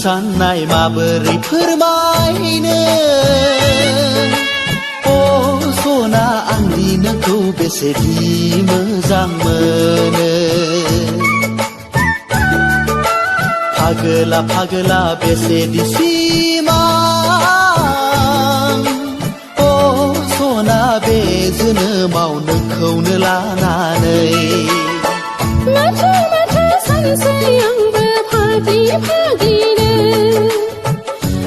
साननाय माबोरै फोरमायनो अ सना आंनि नोंखौ बेसेदि मोजां मोनो फागोला फागोला बेसेदि सिमां अ सना बे जोनोमाव नोंखौनो लानानै माथो माथो सानसै आंबो फाग्लि फाग्लिनो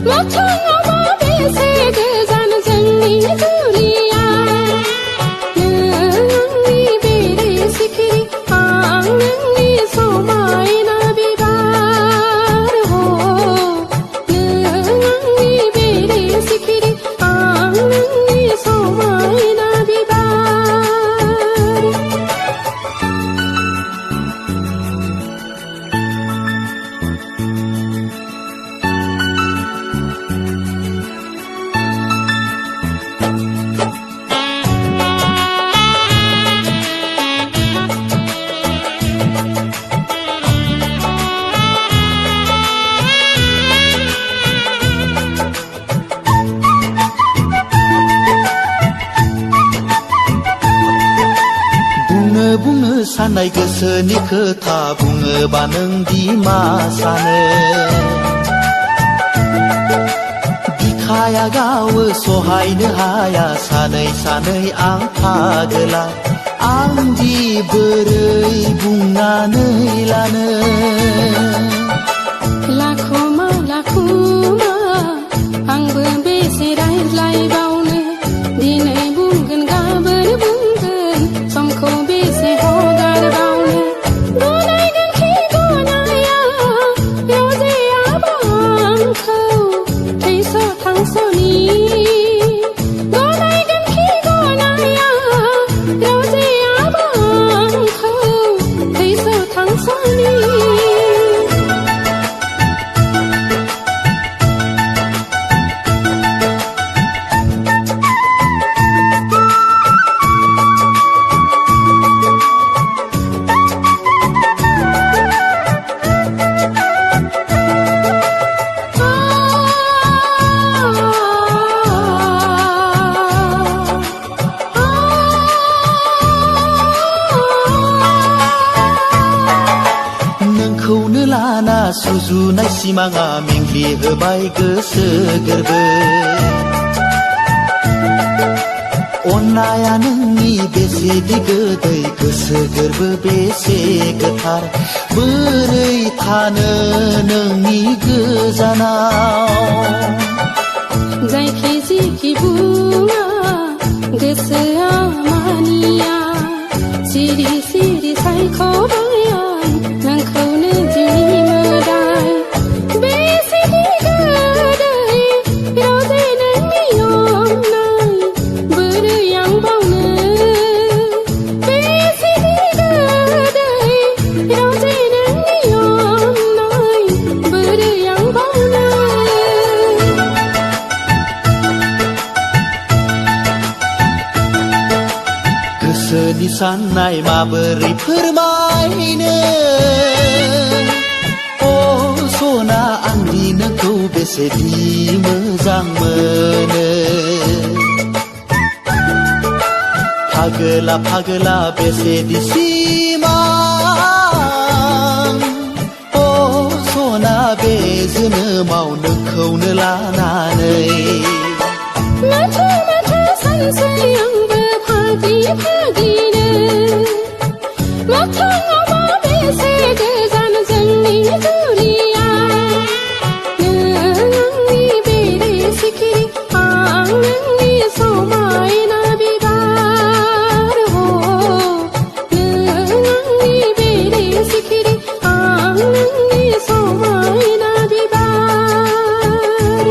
मोखाङावबा बेसे गोजान जोंनि जुलिया नों आंनि बेरे सिखिरि आं नोंनि समायना बिबार हो नों आंनि बेरे सिखिरि आं नोंनि समायना बिबार बुंनो साननाय गोसोनि खोथा बुङोबा नोंदि मा सानो बिखाया गावो सहायनो हाया सानै सानै आं फागोला आंदि बोरै बुंनानै लानो लाखुमा आंबो बेसे रायज्लायबावनो दिनै बुंगोन गाबोन बुंगोन समखौ बेसे हगारबावनो गनायगोन खि गनाया रजेयाबो आंखौ थैस' थांस'नि गनायगोन खि गनाया रजेयाबो आंखौ थैस' थांस'नि नोंखौनो लाना सुजुनाय सिमाङा मेंग्लिहोबाय गोसो गोरबो अननाया नोंनि बेसेदि गोदै गोसो गोरबो बेसे गोथार बोरै थानो नोंनि गोजानाव जायखि जिखि बुङा गोसोआ मानिया सिरि सिरि सायख'बाय आं नोंखौनो जिउनि मोदाय बेसेदि गोदै रजे नोंनि अननाय बोरै आं बावनो बेसेदि गोदै रजे नोंनि अननाय बोरै आं बावनो गोसोनि साननाय माबोरै फोरमायनो अ सना आंनि नोंखौ बेसेदि मोजां मोनो फागोला फागोला बेसेदि सिमां अ सना बे जोनोमाव नोंखौनो लानानै माथो माथो सानसै आंबो फाग्लि फाग्लिनो मोखाङावबा बेसे गोजान जोंनि जुलिया नों आंनि बेरे सिखिरि आं नोंनि समायना बिबार हो नों आंनि बेरे सिखिरि आं नोंनि समायना बिबार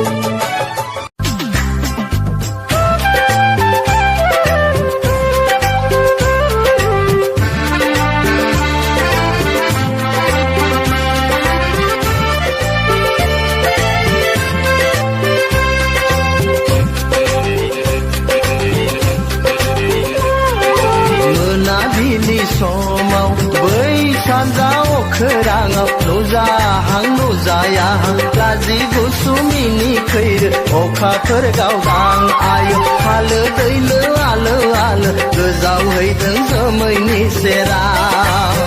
लाजि गुसु मिनिखैरो अखाफोर गावदां आयो हालो दैलो आलो आलो गोजावहैदों जोमैनि सेराव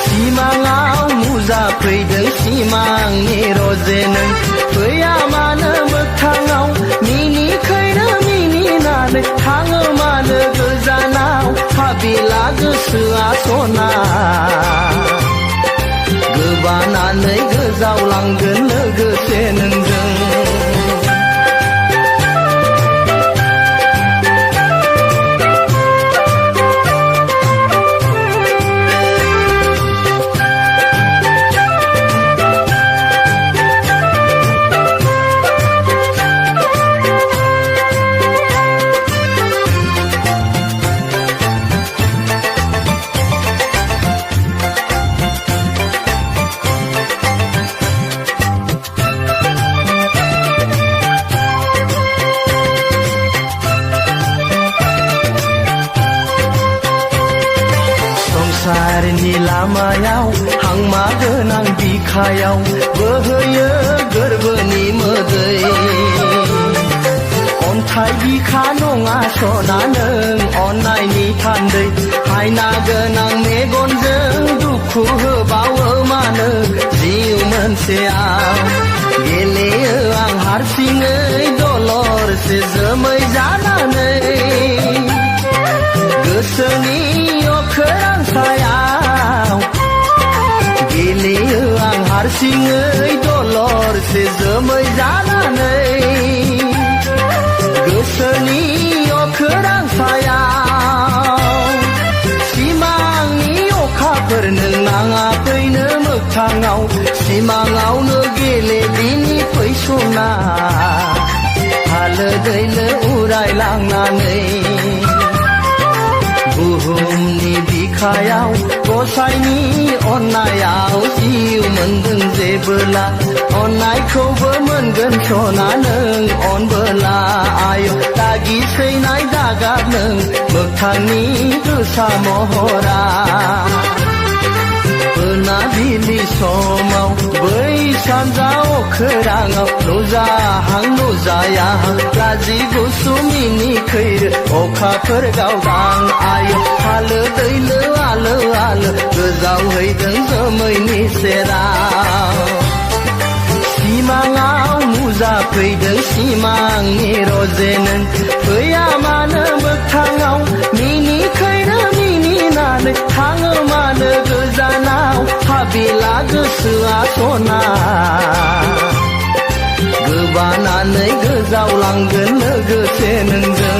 सिमाङाव नुजाफैदों सिमांनि रजेनों फैया मानो मोगथाङाव मिनिखैरो मिनिनानै थाङो मानो गोजानाव हाबिला गोसोआ सना गोबानानै गोजावलांगोन लोगोसे नोंजों संसारनि लामायाव हांमा गोनां बिखायाव बोहैयो गोरबोनि मोदै अन्थाइ बिखा नङा सना नों अननायनि थान्दै हायना गोनां मेगनजों दुखु होबावो मानो जिउ मोनसेयाव गेलेयो आं हारसिङै दलरसे जोमै जानानै गोसोनि अखोरां सायाव गेलेयो आं हारसिङै दलरसे जोमै जानानै गोसोनि अखोरां सायाव सिमांनि अखाफोर नों नाङा फैनो मोगथाङाव सिमाङावनो गेलेलिनि फैसना हालो दैलो उरायलांनानै बुहुमनि बिखायाव गसाइनि अननायाव जिउ मोनदों जेबोला अननायखौबो मोनगोन सना नों अनबोला आयो दागि सैनाय दागाब नों मोगथांनि गोसा महरा मोनाबिलि समाव बै सानजा अखोराङाव नुजाहां नुजायाहां लाजि गुसु मिनिखैरो अखाफोर गावदां आयो हालो दैलो आलो आलो गोजावहैदों जोमैनि सेराव सिमाङाव नुजाफैदों सिमांनि रजेनों फैया मानो मोगथाङाव मिनिखैरो मिनिनानै थाङो मानो गोजानाव हाबिला गोसोआ सना गोबानानै गोजावलांगोन लोगोसे नोंजों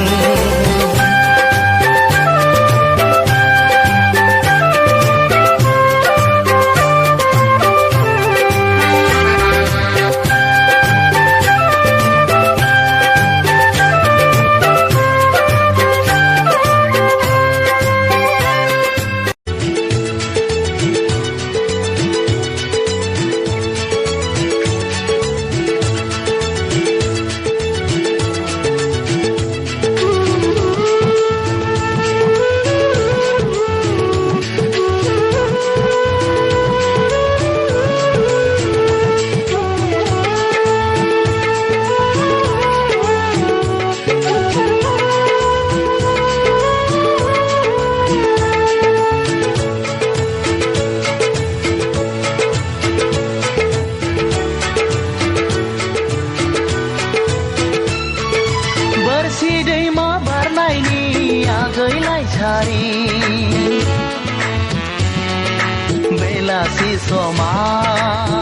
बेलासि समाव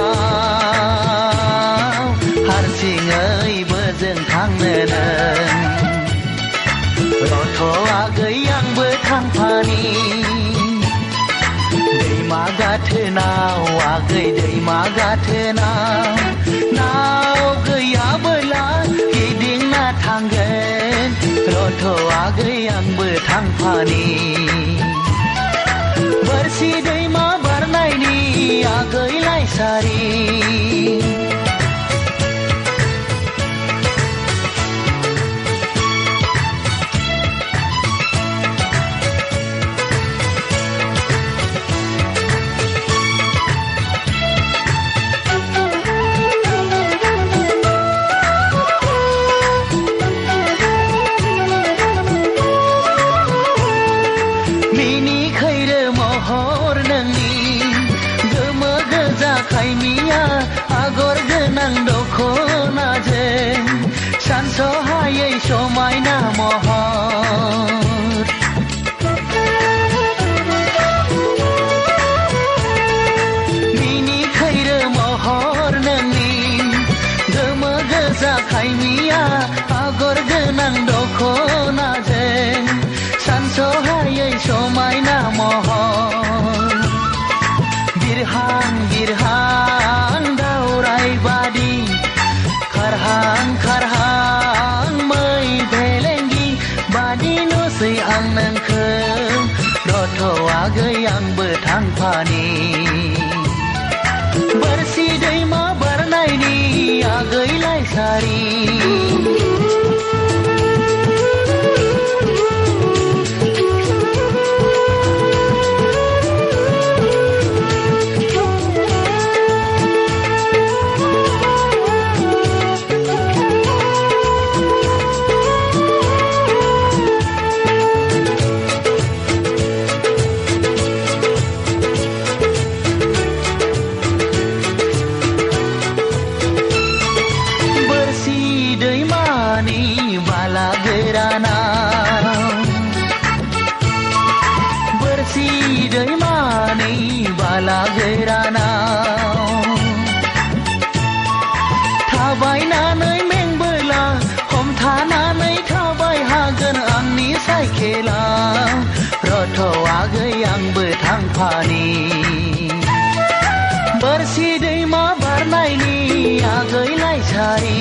हारसिङै बोजों थांनो नों रथ'आगै आंबो थांफानि दैमा गाथोनाव आगै दैमा गाथोनाव नाव गैयाबोला गिदिंना थांगोन रथ'आगै आंबो थांफानि बोरसि दैमा बारनायनि आगै लाइसारि गोनां दख'नाजों सानस'हायै समायना महर मिनि खैरो महर नोंनि गोमो गोजा खायमिया आगर गोनां दख'नाजों सानस'हायै समायना महर बिरहां बिरहां दावराय बादि खारहां खारहां मै भेलेंगि बादि नुसै आं नोंखौ रथ'आगै आंबो थांफानि बोरसि दैमा बारनायनि आगैलाय सारि बोरसि दैमानि बाला गोरानाव थाबायनानै मेंबोला हमथानानै थाबाय हागोन आंनि साइकेलाव रथ'आगै आंबो थांफानि बोरसि दैमा बारनायनि आगैलाय सारि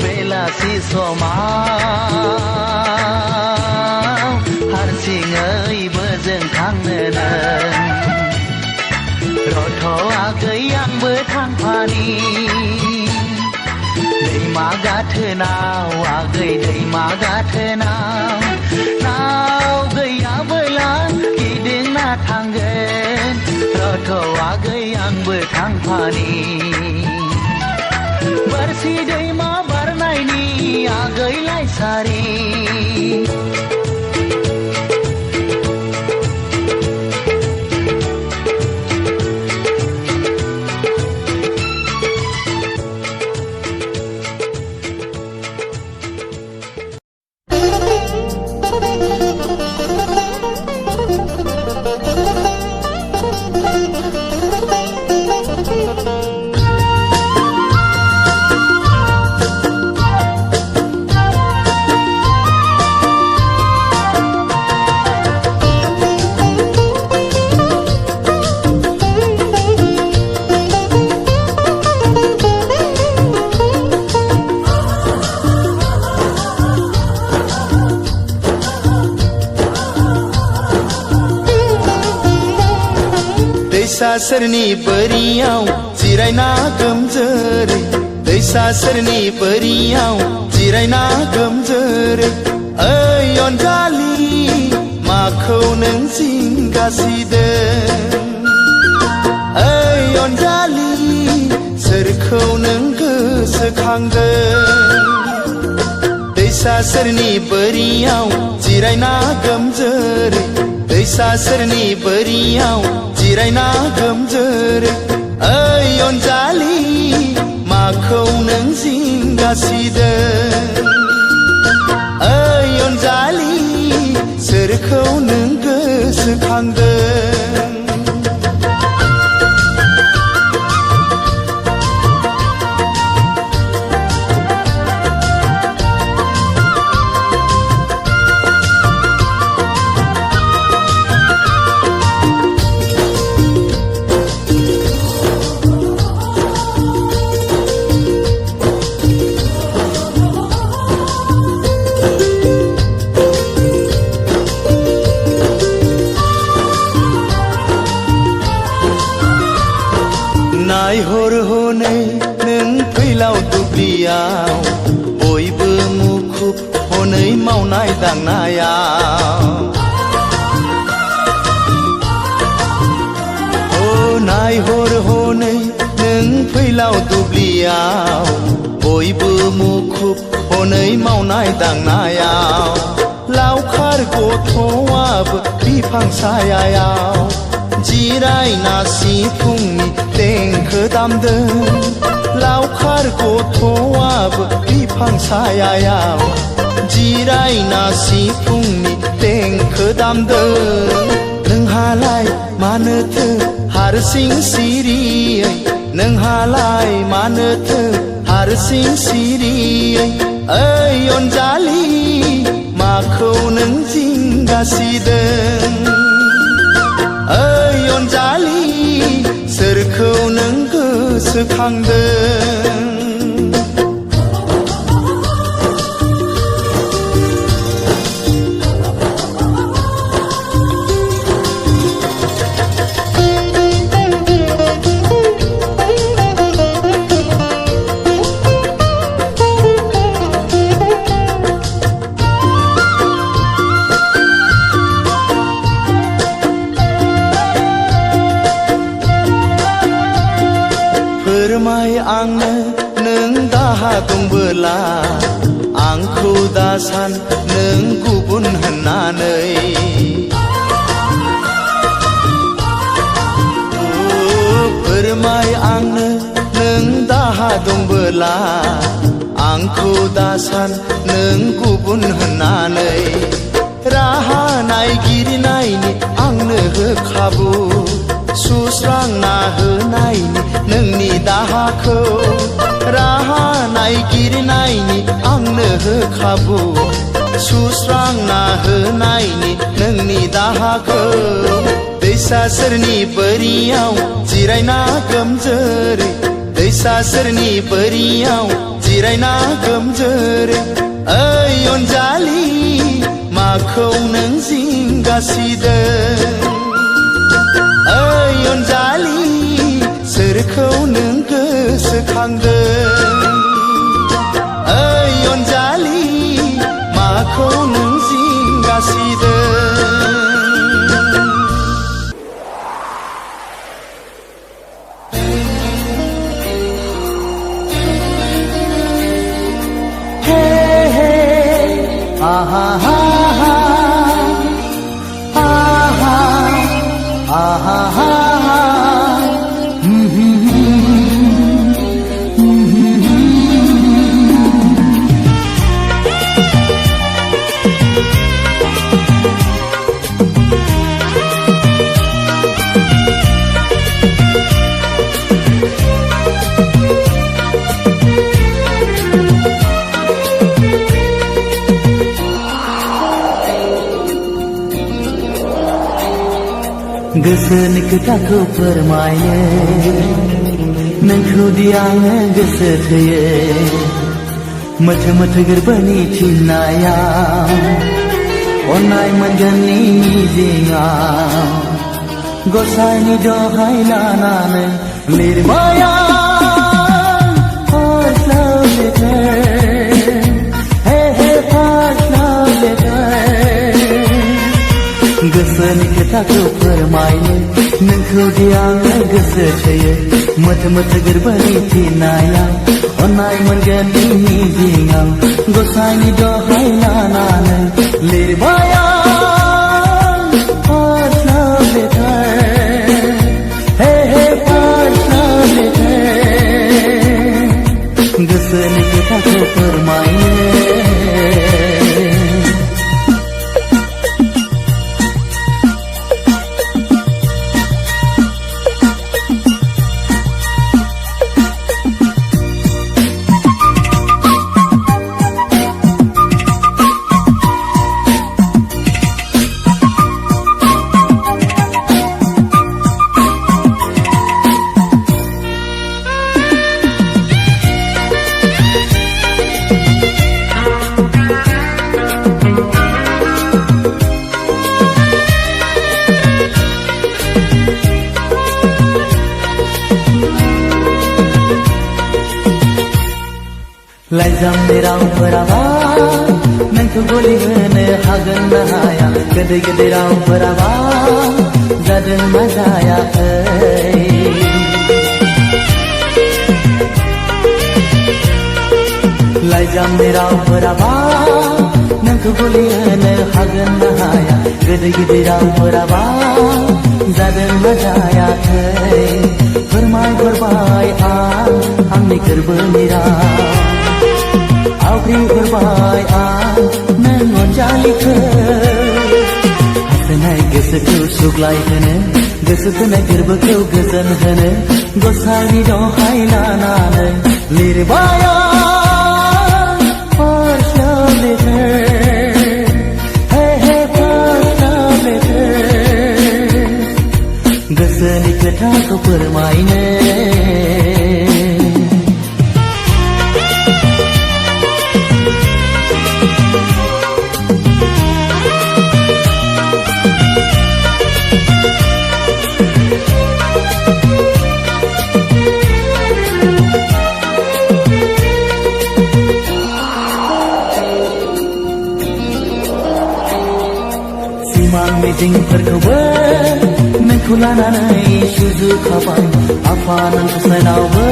बेलासि समाव हारसिङैबो जों थांनो नों रथ'आगै आंबो थांफानि दैमा गाथोनाव आगै दैमा गाथोनाव नाव गैयाबोला गिदिंना थांगोन रथ'आगै आंबो थांफानि बोरसि दैमा बारनायनि आगैलाय सारि दैसा सेरनि बोरियाव जिरायना गोमजोरै दैसा सेरनि बोरियाव जिरायना गोमजोरै ओइ अनजालि माखौ नों जिंगासिदों ओइ अनजालि सोरखौ नों गोसोखांदों दैसा सेरनि बोरियाव जिरायना गोमजोरै दैसा सेरनि बोरियाव जिरायना गोमजोरै ओइ अनजालि माखौ नों जिंगासिदों ओइ अनजालि सोरखौ नों गोसोखांदों नायहर हनै नों फैलाव दुब्लियाव बयबो मुखुब हनै मावनाय दांनायाव नायहर हनै नों फैलाव दुब्लियाव बयबो मुखुब हनै मावनाय दांनायाव लावखार गथ'आबो बिफां सायायाव जिरायना सिफुंनि दामदों लावखार गथ'आबो बिफां सायायाव जिरायना सिफुंनि देंखो दामदों नोंहालाय मानोथो हारसिं सिरियै नोंहालाय मानोथो हारसिं सिरियै ओइ अनजालि माखौ नों जिंगासिदों ओइ अनजालि सोरखौ नों गोसोखांदों फोरमाय आंनो नों दाहा दंबोला आंखौ दासान नों गुबुन होननानै फोरमाय आंनो नों दाहा दंबोला आंखौ दासान नों गुबुन होननानै राहा नायगिरनायनि आंनो हो खाबु सुस्रांना होनायनि नोंनि दाहाखौ राहा नायगिरनायनि आंनो हो खाबु सुस्रांना होनायनि नोंनि दाहाखौ दैसा सेरनि बोरियाव जिरायना गोमजोरै दैसा सेरनि बोरियाव जिरायना गोमजोरै ओइ अनजालि माखौ नों जिंगासिदों ओइ अनजालि सोरखौ नों गोसोखांदों ओइ अनजालि माखौ नों जिंगासिदों हे हे आहा हा हा आहा आहा हा गोसोनि खोथाखौ फोरमायो नोंखौ दि आङो गोसो थोयो मोथो मोथो गोरबोनि थिननायाव अननाय मोनगोननि मिजिङाव गसाइनि दहाय लानानै लिरबाय आं first love letter hey hey first love letter गोसोनि खोथाखौ फोरमायनो नोंखौ दि आङो गोसो थोयो मोथो मोथो गोरबोनि थिननायाव अननाय मोनगोननि मिजिङाव गसाइनि दहाय लानानै लिरबाय आं first love letter hey hey first love letter गोसोनि खोथाखौ फोरमायनो लाइजामनि रावफोराबा नोंखौ गलि होनो हागोन ना हाया गोदै गोदै रावफोराबा जादों ना जायाखै लाइजामनि रावफोराबा नोंखौ गलि होनो हागोन ना हाया गोदै गोदै रावफोराबा जादों ना जायाखै फोरमायहरबाय आंनि गोरबोनि राव आवग्रिहरबाय नों अनजालिखौ हास्थायनाय गोसोखौ सुग्लायहोनो गोसो थोनाय गोरबोखौ गोजोन होनो गसाइनि दहाय लानानै लिरबाय first love letter hey first love letter गोसोनि खोथाखौ फोरमायनो मिजिंफोरखौबो नोंखौ लानानै सुजुखाबाय आफा नों गसाइनावबो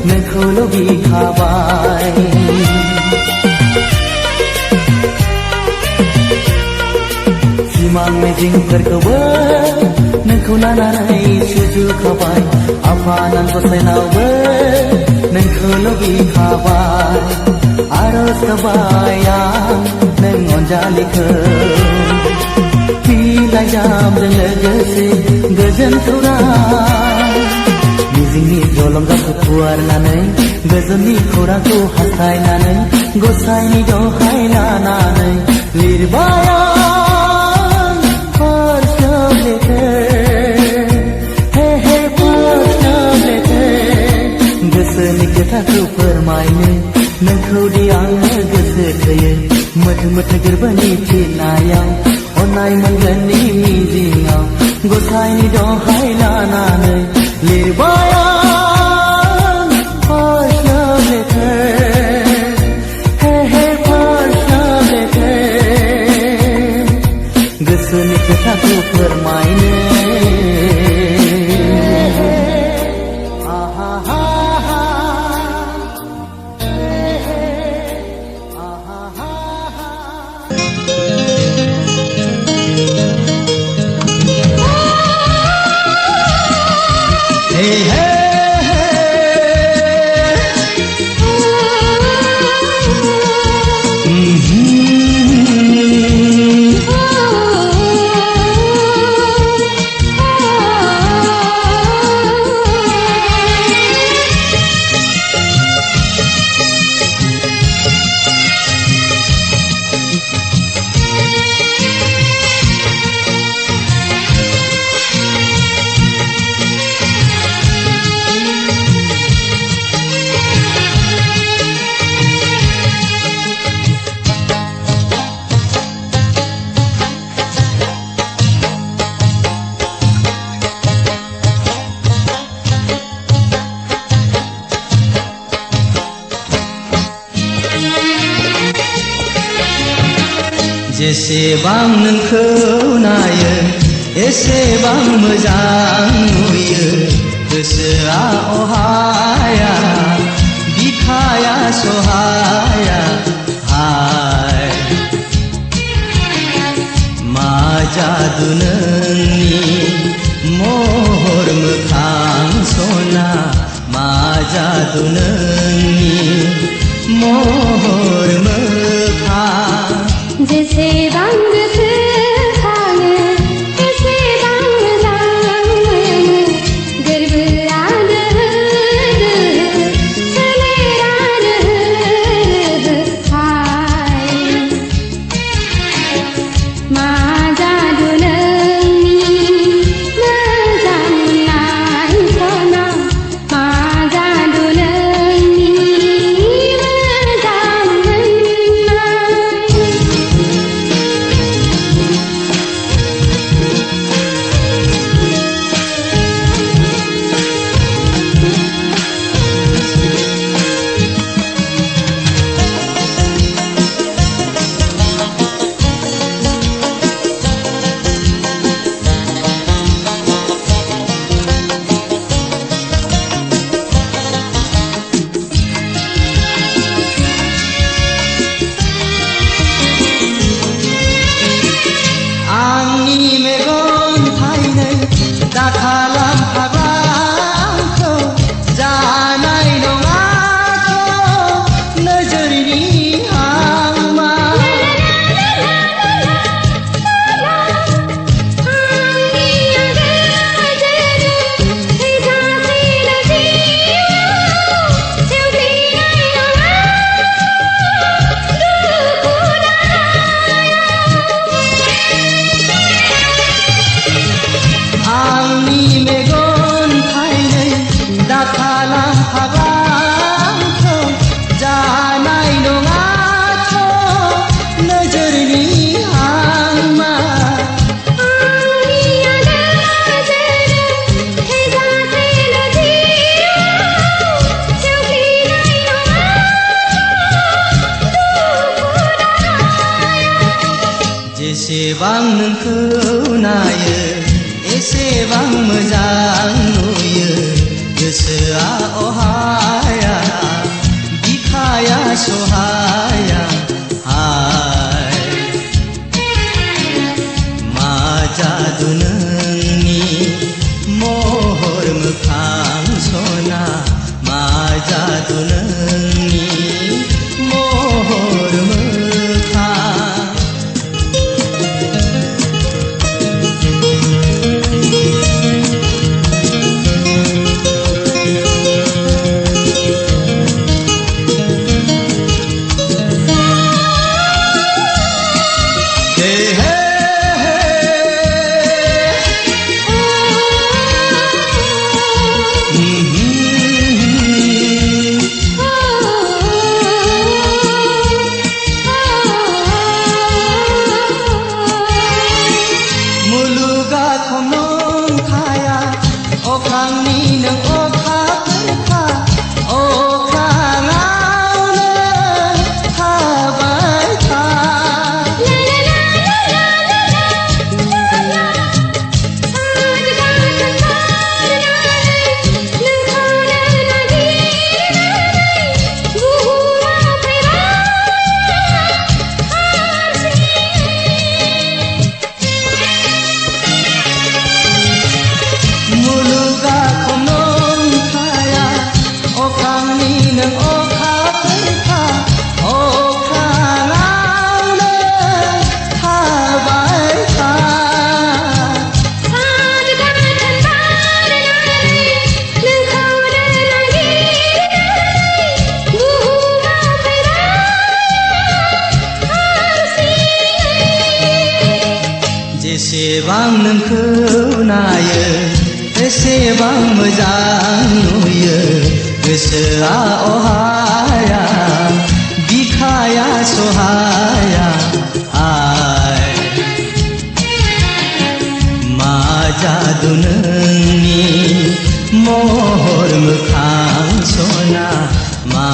नोंखौ लुबैखाबाय सिमां मिजिंफोरखौबो नोंखौ लानानै सुजुखाबाय आफा नों गसाइनावबो नोंखौ लुबैखाबाय आरज गाबबाय आं नों अनजालिखौ बिलाइजामजों लोगोसे गोजोन खौरां मिजिंनि जलंगाखौ फुवारनानै गोजोननि खौरांखौ हास्थायनानै गसाइनि दहाय लानानै लिरबाय first love letter hey first love letter गोसोनि खोथाखौ फोरमायनो नोंखौ दि आङो गोसो थोयो मोथो मोथो गोरबोनि थिनायाव अननाय मोनगोननि मिजिंआव गसाइनि दहाय लानानै लिरबाय first love letter hey first love letter गोसोनि खोथाखौ फोरमायनो जेसेबां नोंखौ नायो एसेबां मोजां नुयो गोसोआ अहाया बिखाया सहाया हाय मा जादु नोंनि महर मोखां सना मा जादु नोंनि महर मोखां जेसेबां गोसो खाङो एसेबां मोजां मोनो गोरबोआ दोहो दोहो सोलेरा दोहो दोहो हाय मा जादु नोंनि मोजां मोननाय सना मा जादु नोंनि मोजां जेसेबां नोंखौ नायो एसेबां मोजां नुयो गोसोआ अहाया बिखाया सहाया हाय मा जादु नोंनि महर मोखां सना मा जादु नोंनि महर मोखां जेसेबां नोंखौ नायो एसेबां मोजां नुयो गोसोआ अहाया बिखाया सहाया हाय मा जादु नोंनि महर मोखां सना मा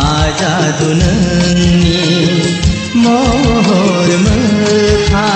जादु नोंनि महर मोखां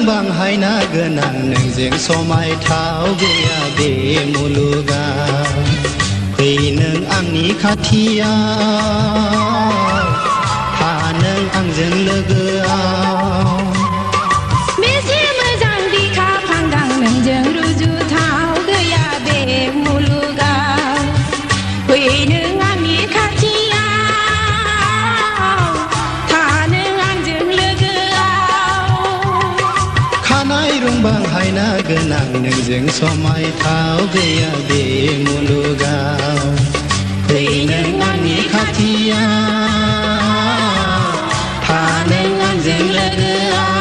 बांहायना गोनां नोंजों समायथाव गैया बे मुलुगाव फै नों आंनि खाथियाव था नों आंजों लोगोआव बेसे मोजां बिखा फांदां नोंजों रुजुथाव गैया बे मुलुगाव फै नों आंनि खाथियाव था नों आंजों लोगोआव बांहायना गोनां नोंजों समायथाव गैया बे मुलुगाव फै नों आंनि खाथियाव था नों आंजों लोगोआव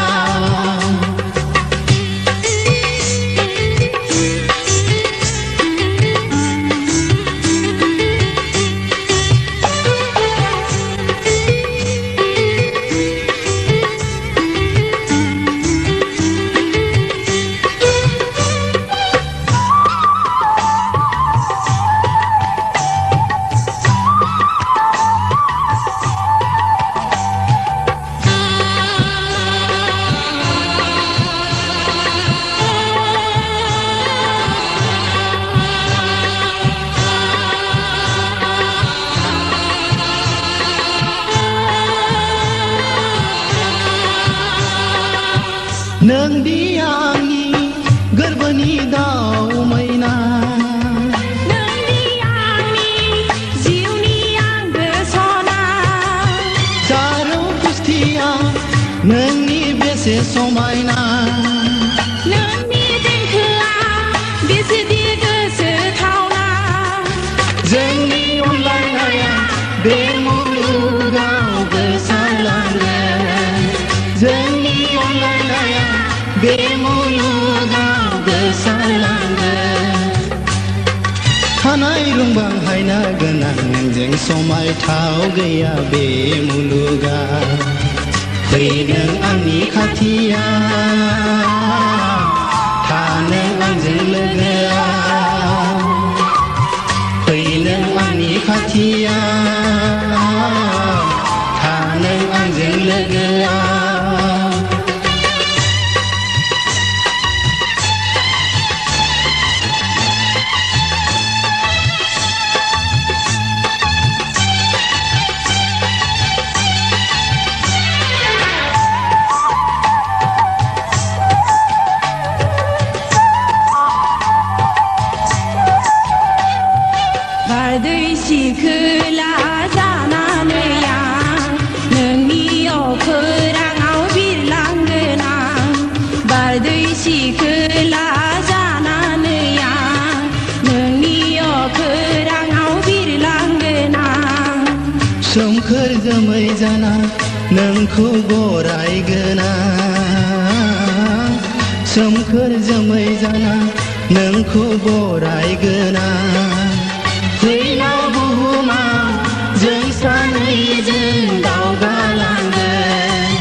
नोंदि आंनि गोरबोनि दाउ मैना नोंदि आंनि जिउनि आंगो सना समायना नोंनि देंखोआ बेसेदि गोसोथावना जोंनि अनलायनाया बे मुलुगाव गोसारलाङो जोंनि अनलायनाया बे मुलुगाव गोसारलाङो खानाय रुंबां हायना गोनां नोंजों समायथाव गैया बे मुलुगाव फै नों आंनि खाथियाव था नों आंजों लोगोआव फै नों आंनि खाथियाव था नों आंजों लोगोआव बारदै सिखोला जानानै आं नोंनि अखोराङाव बिरलांगोन आं बारदै सिखोला जानानै आं नोंनि अखोराङाव बिरलांगोन आं सोमखोर जोमै जाना नोंखौ बरायगोन आं सोमखोर जोमै जाना नोंखौ बरायगोन आं फैना बुहुमाव जों सानैजों दावगालांगोन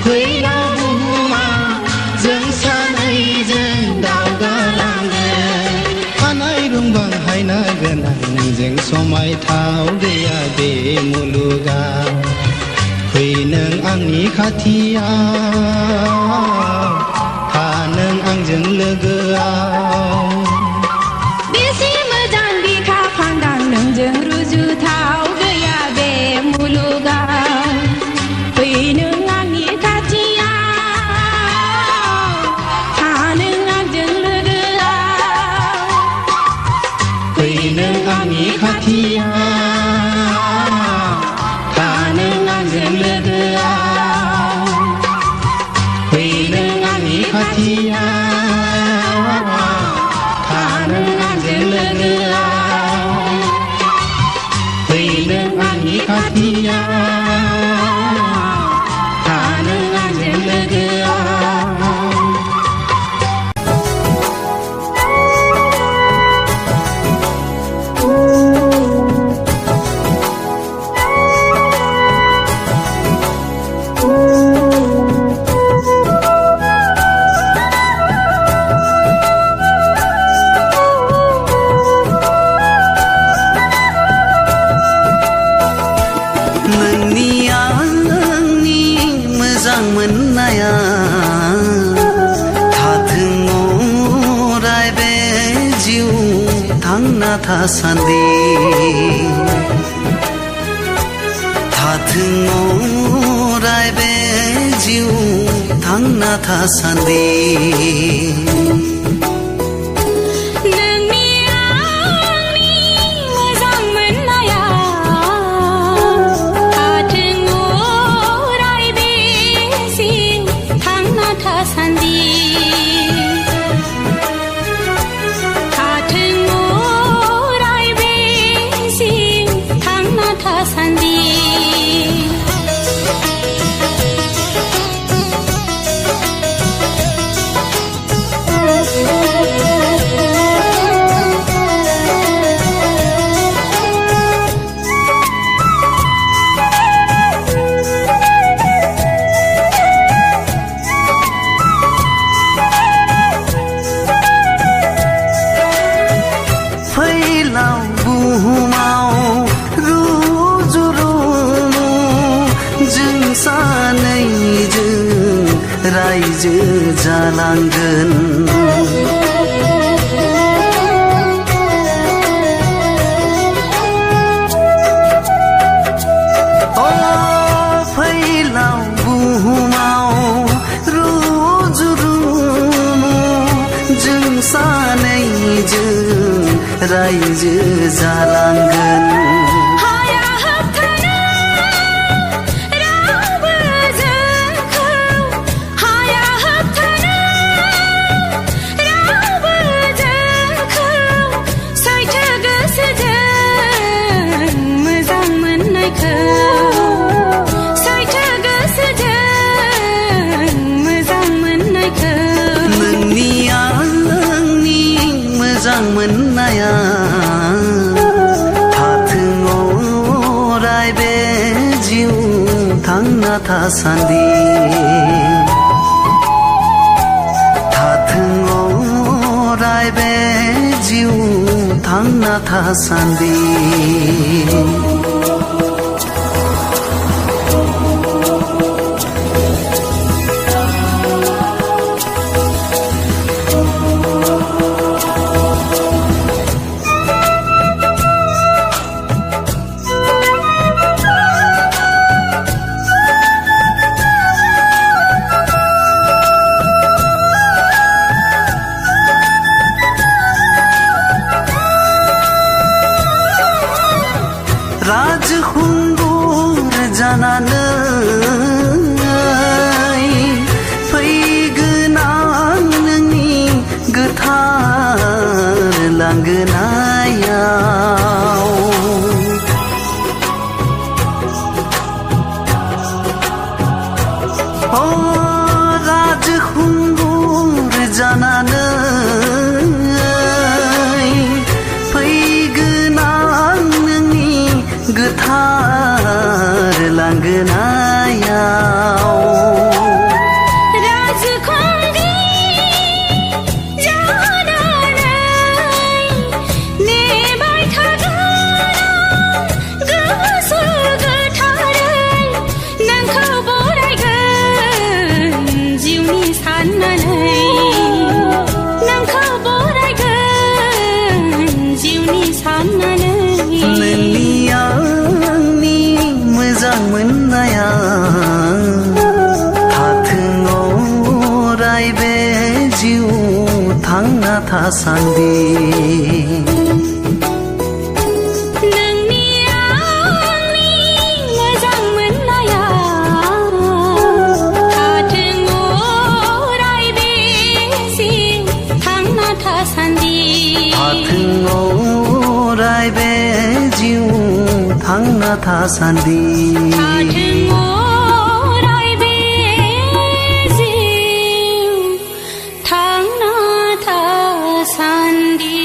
फैना बुहुमाव जों सानैजों दावगालांगोन खानाय रुंबां हायना गोनां नोंजों समायथाव गैया बे मुलुगाव फै नों आंनि खाथियाव था नों आंजों लोगोआव नोंजों रुजुथाव गैया बे मुलुगाव फै नों आंनि खाथियाव था नों आंजों लोगोआव फै नों आंनि खाथियाव था नों आंजों लोगोआव फै नों आंनि खाथियाव था नों आंजों लोगोआव नों आंनि खाथियाव था नों आंजों लोगोआव थासान्दि थाथों अराय बे जिउ थांना थासान्दि रायजो जालांगोन फैलाव बुहुमाव रुजु रुमु जों सानैजों रायजो जालांगोन हाया मोजां मोननाया थाथों अराय बे जिउ थांना थासान्दि थाथों अराय बे जिउ थांना थासान्दि राजखुंगुर जानानै फैगोनां नोंनि गोथार लांगोनायाव अ राजखुंगुर जानानै गोथार लांगोनायाव राजखुंग्रि जानानै नेबाय थागोन गोसो गोथारै नोंखौ बरायगोन जिउनि साननानै नोंखौ बरायगोन जिउनि साननानै मोजां मोननाया थाथों अराय बे जिउ थांना थासान्दि नोंनि आंनि मोजां मोननाया थाथों अराय बे जिउ थांना थासान्दि थाथों अराय बे जिउ थांना थासान्दि थाथों अराय बे जिउ थांना थासान्दि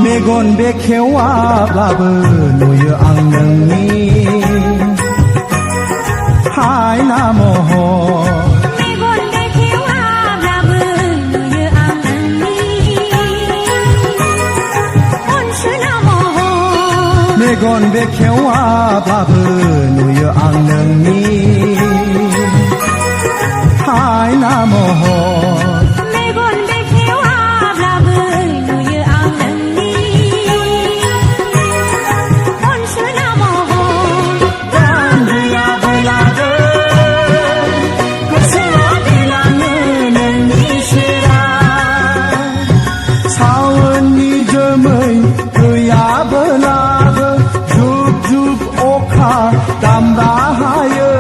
मेगन बेखेवाब्लाबो नुयो आं नोंनि हायना महर मेगन बेखेवाब्लाबो नुयो आं नोंनि अनसुला महर मेगन बेखेवाब्लाबो नुयो आं नोंनि हायना महर मेगन बेखेवाब्लाबो नुयो आं नोंनि अनसुला महर दान्दैया बैलादो गोसोआ दैलाङो नोंनि सेरा सावोननि जोमै गैयाबोलाबो जुब जुब अखा दामब्रा हायो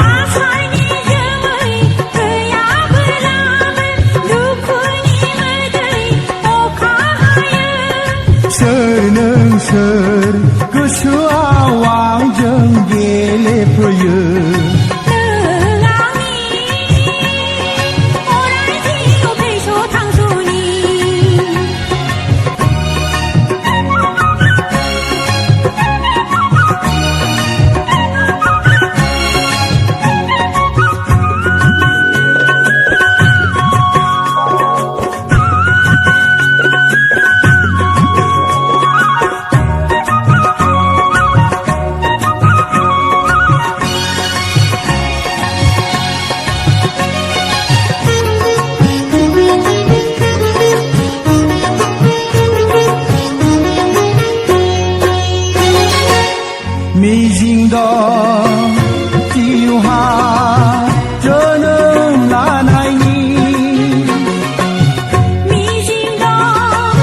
आसारनि जोमै गैयाब्लाबो दुखुनि मोदै अखा हायो सोर नों सोर गोसोआव आंजों गेलेफैयो नों आंनि अराय जिउ थैस' थांस'नि मिजिं दं जिउहा जोनोम लानायनि मिजिं दं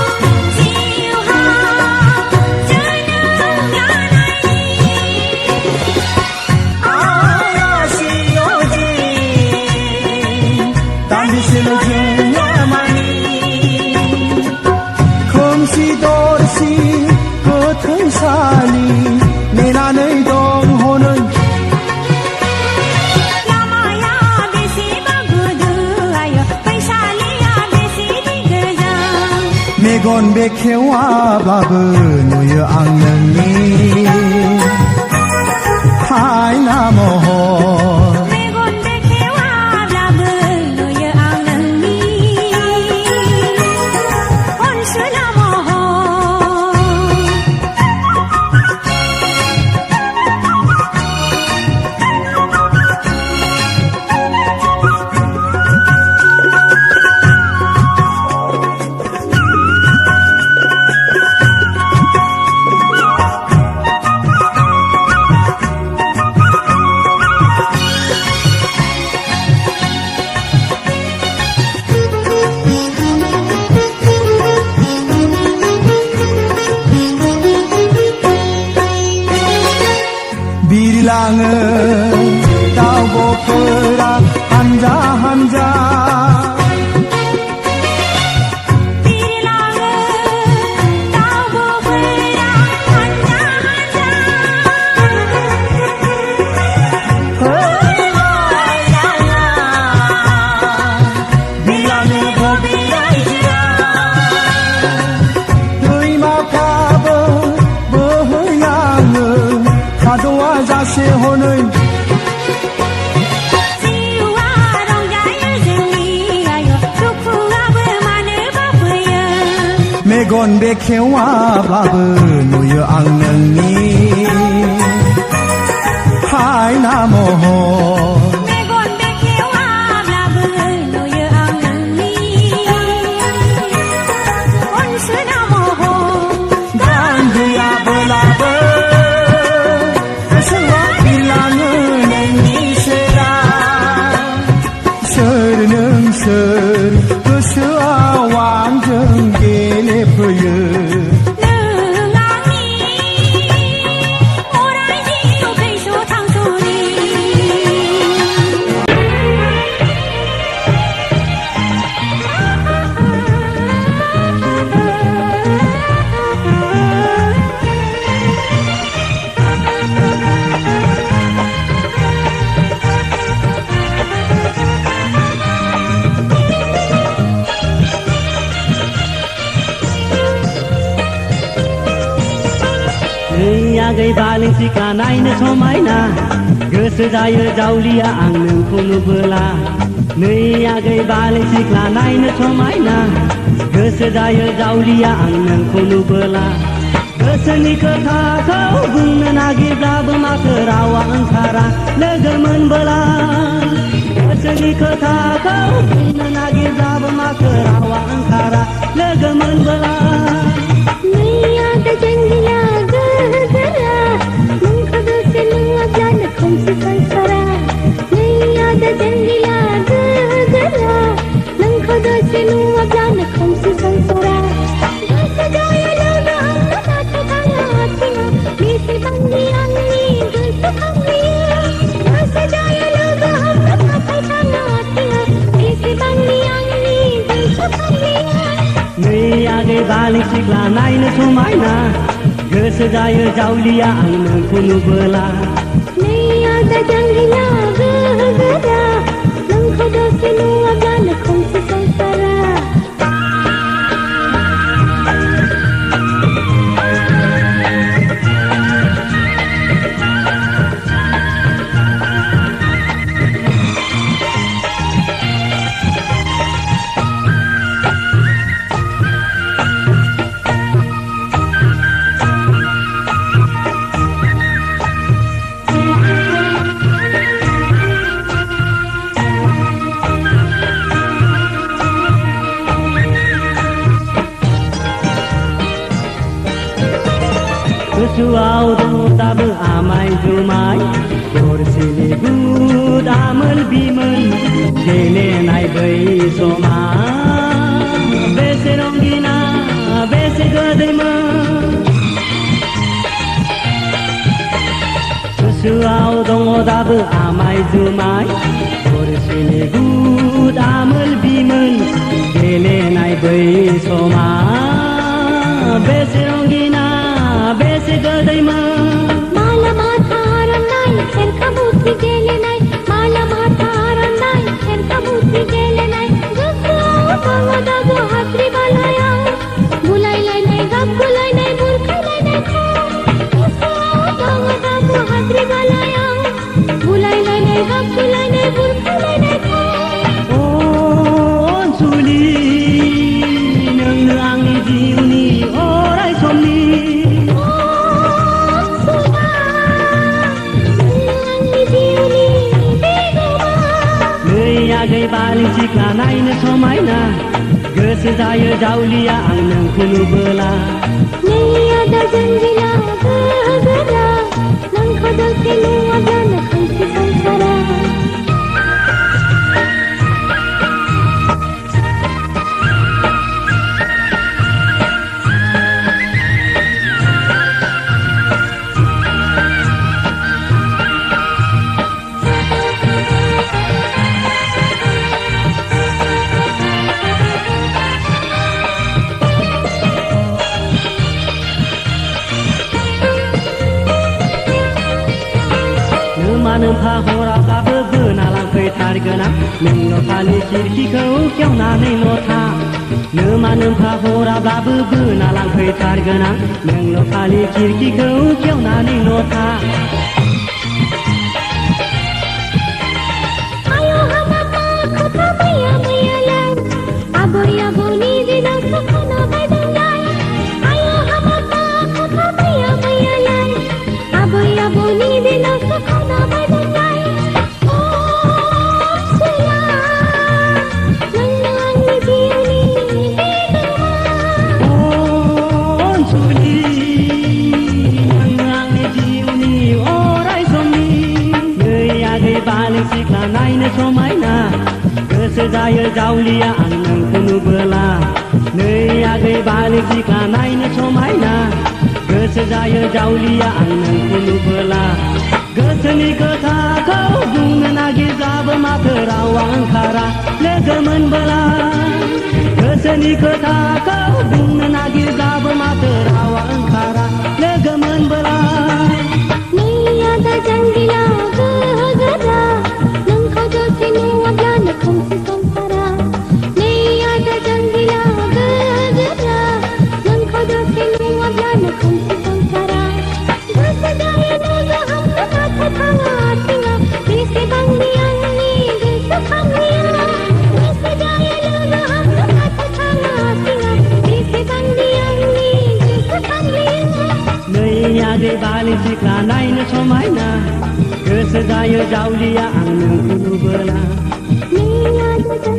जिउहा जोनोम लानायनि बेखेवाब्लाबो नुयो आं नोंनि हायना महर मेगन बेखेवाब्लाबो नुयो आं नोंनि अनसुला महर बिरलाङो दाउब'फोरा हानजा हानजा बिरलाङो दाउब'फोरा हानजा हानजा बिरलाङो बबे रायजोआ दैमाफ्राबो बोहैलाङो खादौआ जासे हनै जिउआ रंजायो जोंनि आयो दुखुआबो मानोबा फैयो मेगन बेखेवाब्लाबो नुयो आं नोंनि हायना महर मेगन बेखेवाब्लाबो नुयो आं नोंनि अनसुला महर गान गैयाब्लाबो गोसोआ बिरलाङो नोंनि सेराव सोर नोंसोर गोसोआव आंजों गेलेफैयो नों आंनि अराय जिउ भैस' थांस'नि नै आगै बालें सिख्ला नायनो समायना गोसो जायो जावलिया आं नोंखौ नुबोला नै आगै बालें सिख्ला नायनो समायना गोसो जायो जावलिया आं नोंखौ नुबोला गोसोनि खोथाखौ बुंनो नागिरब्लाबो माथो रावा ओंखारा लोगो मोनबोला गोसोनि खोथाखौ बुंनो नागिरब्लाबो माथो रावा ओंखारा लोगो मोनबोला नैया दजंगिया गगरा नोंखौ दसे नुवाब्लानो खोमसि संसारा नैया दजंगिया गगरा नोंखौ दसे नुवाब्लानो खोमसि संसारा गोसो जायो लोगो आंनो नाथाय थाङा आथिङा बेसेबांदि आंनि गोसोखांहैयो गोसो जायो लोगो आंनो नाथाय थाङा आथिङा बेसेबांदि आंनि गोसोखांहैयो नै आगै बालें सिख्ला नायनो समायना गोसो जायो जावलिया आं नोंखौ नुबोला नैया दजंगिया गगरा नोंखौ दसे नुवाब्लानो खोमसि संसारा गोसोआव दङ दाबो आमाय जुमाय गरसेनि गुद आमोल बिमोन गेलेनाय बै समा बेसे रंगिना बेसे गोदैमोन गोसोआव दङ दाबो आमाय जुमाय गरसेनि गुद आमोल बिमोन गेलेनाय बै समा बेसे रंगिना बेसे गोदैमोन माला माथा आर'नाइ खेरखा बुथि गेलेनाय माला माथा आर'नाइ खेरखा बुथि गेलेनाय गोसोआव दङ दाबो हाद्रि बालायाव बुलायलाय आगै बालें सिख्ला नायनो समायना गोसो जायो जावलिया आं नोंखौ नुबोला नै आदा जोंगिला गोहोगोरा नोंखौ दसे नुवाब्लानो खोमसि संसारा नोम्फा हराब्लाबो बोना लांफैथारगोन आं नोंल' खालि खिरखिखौ खेवनानैल' था नोम्फा हराब्लाबो बोना लांफैथारगोन आं नोंल' खालि खिरखिखौ खेवनानैल' था आयौ हाबामा खोथा मैया मैयालाय आबै आबौनि दिनावसो खोनाबाय दंलाय आयौ हाबामा खोथा मैया मैयालाय आबै आबौनि दिनावसो खोनाबाय सिख्ला नायनो समायना गोसो जायो जावलिया आं नोंखौ नुबोला नै आगै बालें सिख्ला नायनो समायना गोसो जायो जावलिया आं नोंखौ नुबोला गोसोनि खोथाखौ बुंनो नागिरब्लाबो माथो रावा ओंखारा लोगो मोनबोला गोसोनि खोथाखौ बुंनो नागिरब्लाबो माथो रावा ओंखारा लोगो मोनबोला नै आदा जोंगिला गोहोगोरा नोंखौ दसे नुवाब्लानो खोमसि संसारा नै आदा जोंगिला गोहोगोरा नोंखौ दसे नुवाब्लानो खोमसि संसारा गोसो जायो लोगो हमनो नाथाय थाङा आथिङा बेसेबांदि आंनि गोसोखांनाया गोसो जायो लोगो हमनो नाथाय थाङा आथिङा बेसेबांदि आंनि गोसोखांनाया नै आगै बालें सिख्ला नायनो समायना गोसो जायो जावलिया आं नोंखौ नुबोला नै आदा